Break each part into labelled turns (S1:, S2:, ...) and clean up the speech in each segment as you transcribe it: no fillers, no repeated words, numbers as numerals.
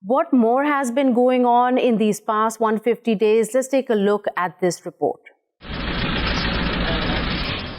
S1: What more has been going on in these past 150 days? Let's take a look at this report.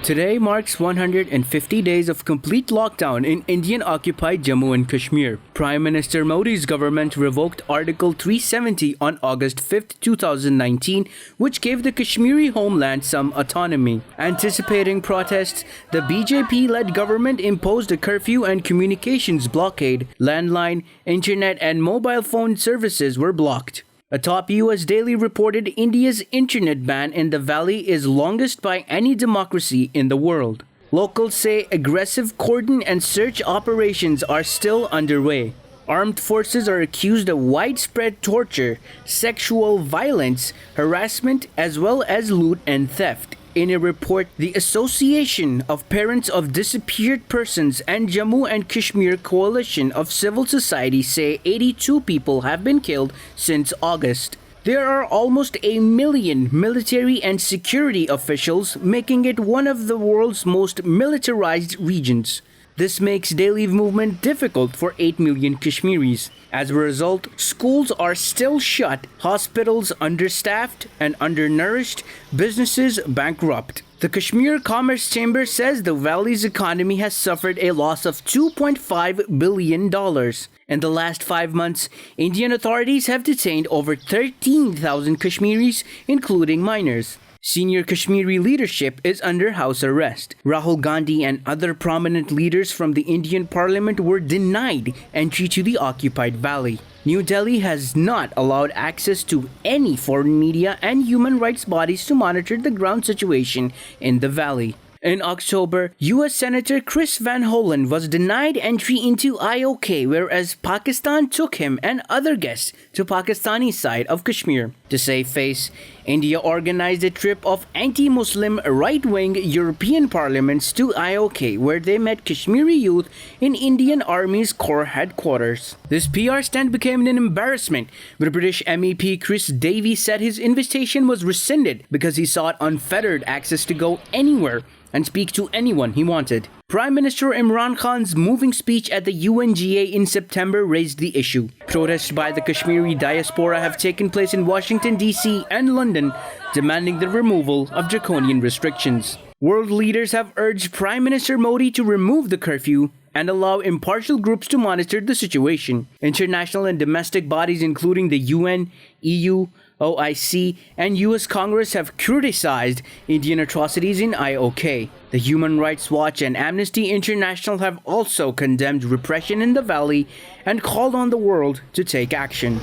S2: Today marks 150 days of complete lockdown in Indian-occupied Jammu and Kashmir. Prime Minister Modi's government revoked Article 370 on August 5, 2019, which gave the Kashmiri homeland some autonomy. Anticipating protests, the BJP-led government imposed a curfew and communications blockade. Landline, internet and mobile phone services were blocked. A top US daily reported India's internet ban in the valley is longest by any democracy in the world. Locals say aggressive cordon and search operations are still underway. Armed forces are accused of widespread torture, sexual violence, harassment, as well as loot and theft. In a report, the Association of Parents of Disappeared Persons and Jammu and Kashmir Coalition of Civil Society say 82 people have been killed since August. There are almost 1 million military and security officials, making it one of the world's most militarized regions. This makes daily movement difficult for 8 million Kashmiris. As a result, schools are still shut, hospitals understaffed and undernourished, businesses bankrupt. The Kashmir Commerce Chamber says the valley's economy has suffered a loss of $2.5 billion. In the last 5 months, Indian authorities have detained over 13,000 Kashmiris, including minors. Senior Kashmiri leadership is under house arrest. Rahul Gandhi and other prominent leaders from the Indian parliament were denied entry to the occupied valley. New Delhi has not allowed access to any foreign media and human rights bodies to monitor the ground situation in the valley. In October, U.S. Senator Chris Van Hollen was denied entry into IOK, whereas Pakistan took him and other guests to Pakistani side of Kashmir. To save face, India organized a trip of anti-Muslim right-wing European parliaments to IOK, where they met Kashmiri youth in Indian Army's core headquarters. This PR stunt became an embarrassment, but British MEP Chris Davies said his invitation was rescinded because he sought unfettered access to go anywhere and speak to anyone he wanted. Prime Minister Imran Khan's moving speech at the UNGA in September raised the issue. Protests by the Kashmiri diaspora have taken place in Washington, D.C. and London, demanding the removal of draconian restrictions. World leaders have urged Prime Minister Modi to remove the curfew and allow impartial groups to monitor the situation. International and domestic bodies including the UN, EU, OIC, and US Congress have criticized Indian atrocities in IOK. The Human Rights Watch and Amnesty International have also condemned repression in the valley and called on the world to take action.